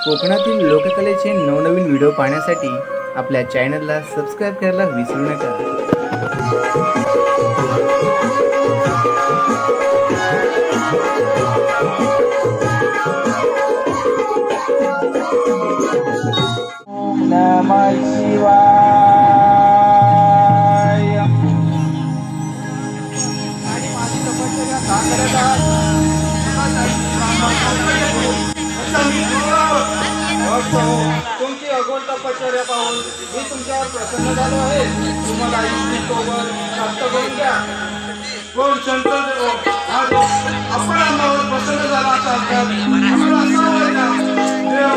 कोकणातील लोककलेचे नवनवीन व्हिडिओ पाहण्यासाठी आपल्या चॅनलला सबस्क्राइब करायला विसरू नका। ओम नमः शिवाय। आणि माझी तपस्या का करत आहात? तुमची अगोल तपश्चर्या पाहून मी तुमच्यावर प्रसन्न झालो आहे। तुम्हाला इष्टोवर प्राप्त करून घ्या। कोण शंकर देव आपण आम्हावर प्रसन्न झाला असाल तर आम्हाला असं व्हायला देव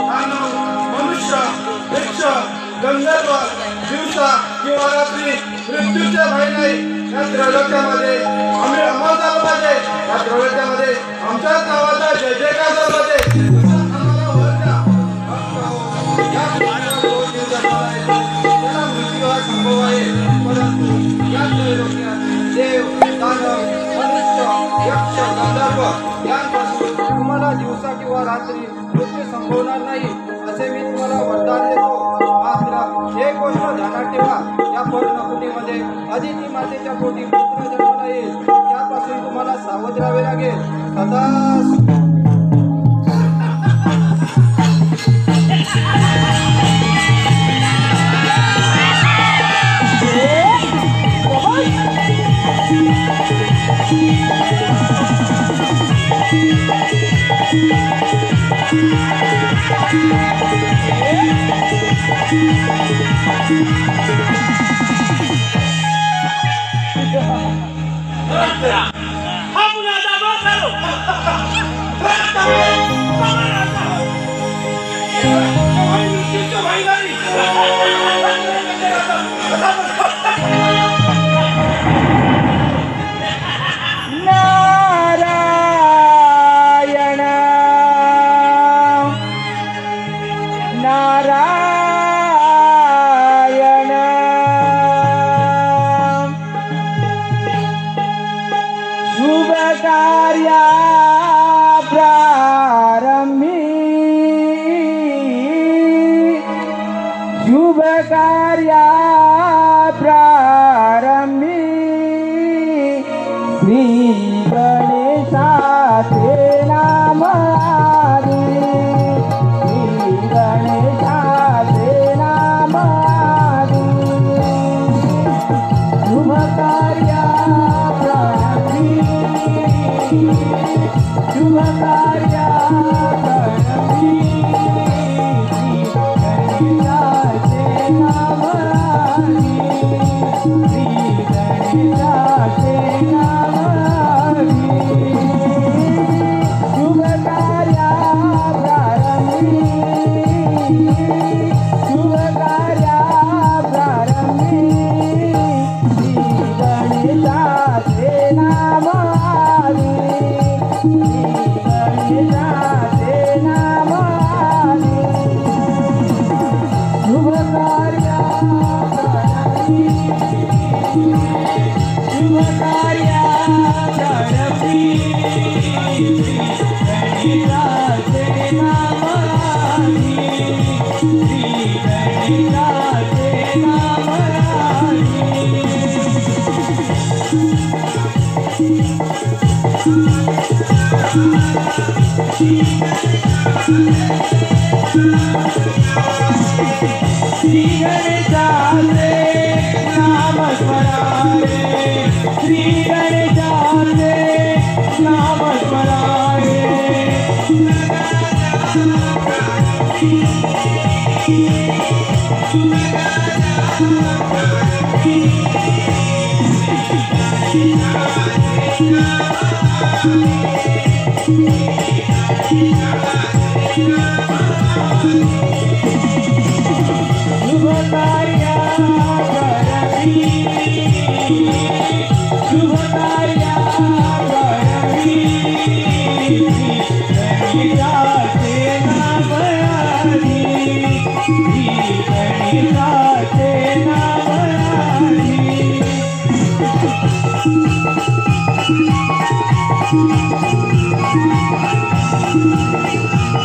मानव मनुष्य वृक्ष गंधर्व दिवसा किंवा रात्री मृत्यूच्या भय नाही। या त्रैलोक्यामध्ये आम्ही अमर झालो पाहिजे। या त्रैलोक्यामध्ये आमच्या नावाचा जय जयकार झाला पाहिजे। देव दानव मनुष्य यक्ष गंधर्व यांपासून तुम्हाला दिवसा किंवा रात्री मृत्यू संभवणार नाही असे मी तुम्हाला वरदान देतो। मात्र एक गोष्ट ध्यानात ठेवा, या पर्णकुटीमध्ये अदिती मातेच्या पोटी पुत्र जन्माला येईल, त्यापासून तुम्हाला सावध राहावे लागेल। सदा शुभ कार्या प्रारंभी श्री गणेशाचे नाम आदि, श्री गणेशाचे नाम आदि। शुभ कार्या प्रारंभी शुभ कार्या प्रारंभी श्री गणेशाचे नाम स्मरारे, श्री गणेशाचे नाम स्मरारे। शुभ कार्या प्रारंभी शुभ कार्या प्रारंभी गणेशाचे नाम आदि, श्री गणेशाचे नाम आदि।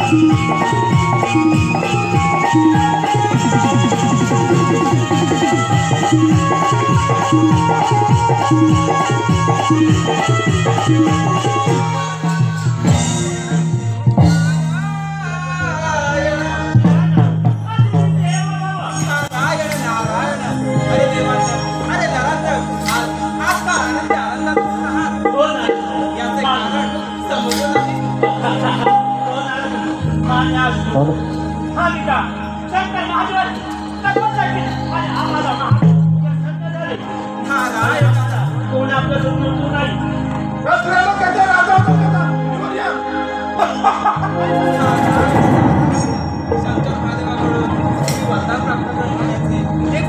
Thank you. एक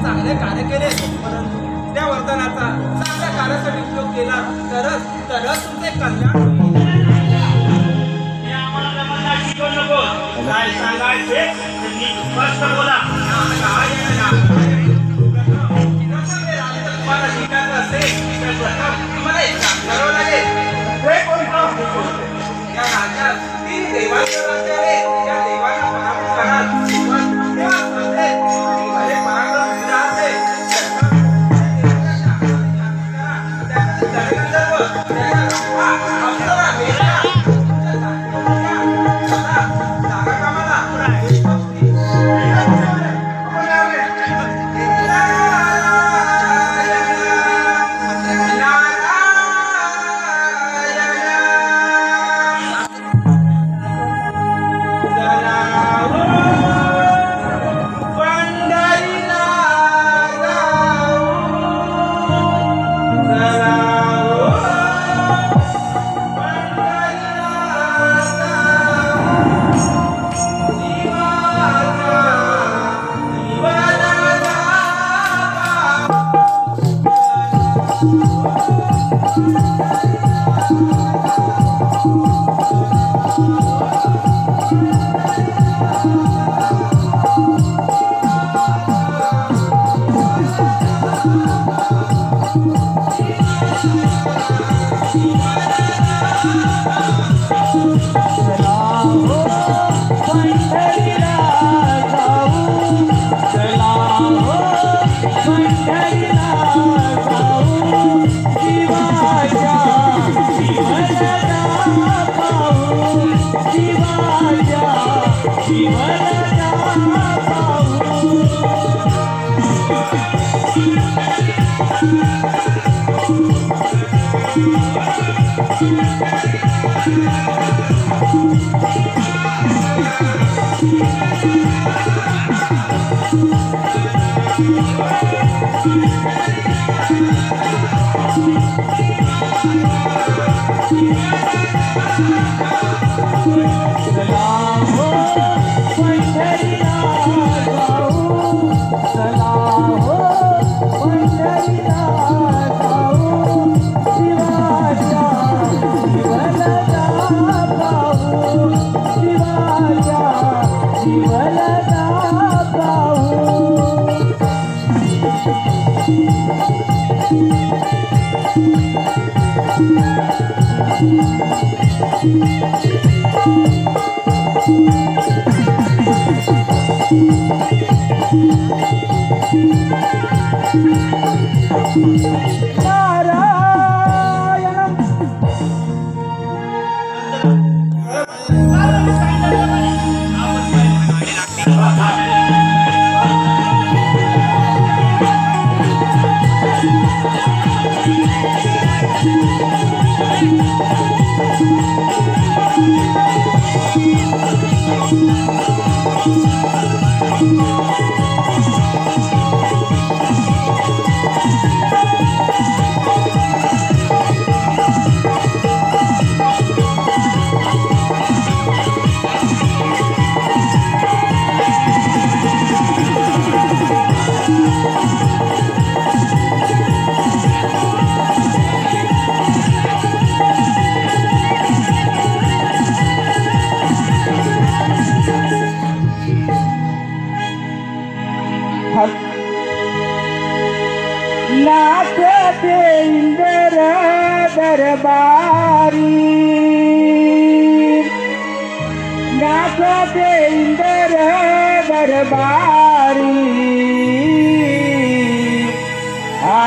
चांगले कार्य केले, परंतु त्या वरदानाचा चांगल्या कार्यासाठी उपयोग केला तरच तुमचे कल्याण होईल. काय सांगायचे स्पष्ट बोला. तुम्हाला शिकायचं असेल तर प्रथम तुम्हाला एक काम करावं लागेल. या राज्यात 3 देवांचं राज्य आहे. त्या देवांना पराभूत करा. तेव्हा चालते भले पराक्रम दिला असेल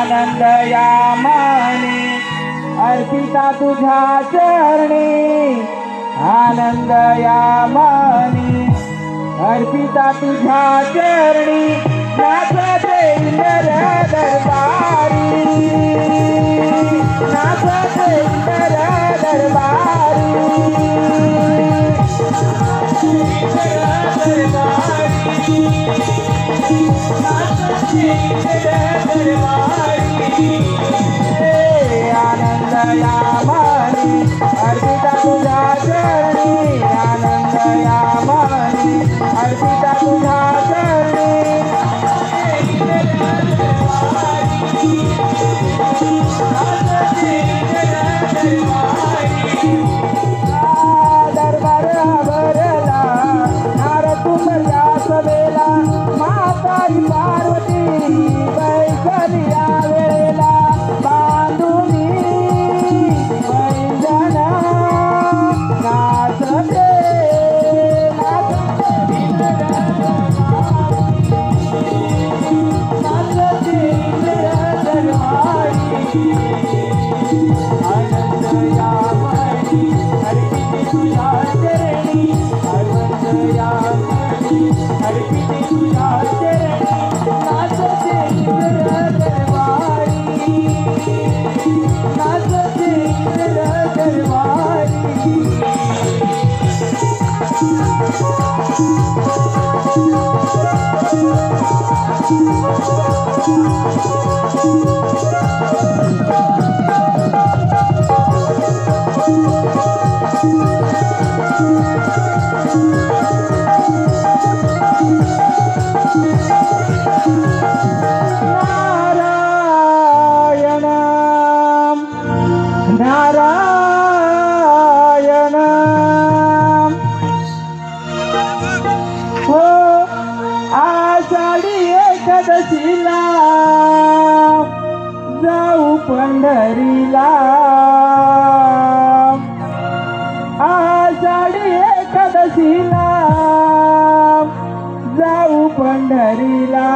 आनंद या मनी अर्पिता तुझ्या चरणी आनंद या मनी अर्पिता तुझ्या चरणी नाचते इंद्र दरबारी नाचते इंद्र दरबारी आनंद या मनी अर्पिता तुझ्या चरणी आनंद या मनी अर्पिता तुझ्या चरणी दरबार भरला नारद तुमच्या सभेला माताई पार्वती बैसली या वेळेला बांधुनी पैंजण नाचते आनंद या मनी अर्पिते तुझ्या चरणी आनंद या मनी अर्पिते तुझ्या चरणी नाचते इंद्र दरबारी नाचते इंद्र दरबारी नारायण हो आषाढी एकादशीला जाऊ पंढरीला आषाढी एकादशीला जाऊ पंढरीला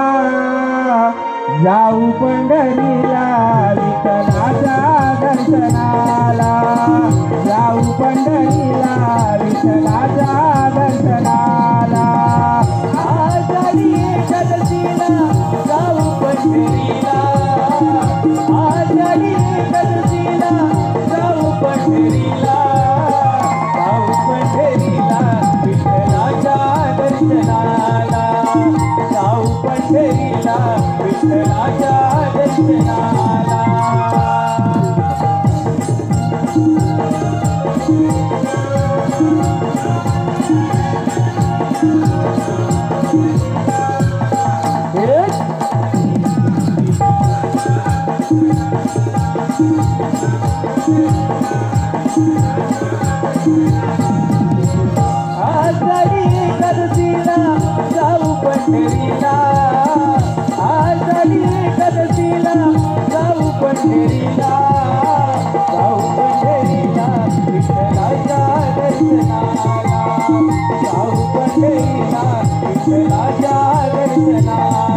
जाऊ पंढरीला विठ्ठलाच्या दर्शनाला जाऊ पंढरीला विठ्ठलाच्या दर्शनाला आषाढी एकादशीला जाऊ पंढरीला आषाढी एकादशीला जाऊ पंढरीला जाऊ पंढरीला विठ्ठलाच्या दर्शनाला जाऊ पंढरीला विठ्ठलाच्या दर्शनाला आषाढी एकादशीला जाऊ पंढरीला आषाढी एकादशीला जाऊ पंढरीला जाऊ पंढरीला विठ्ठलाच्या दर्शनाला जाऊ पंढरीला विठ्ठलाच्या दर्शनाला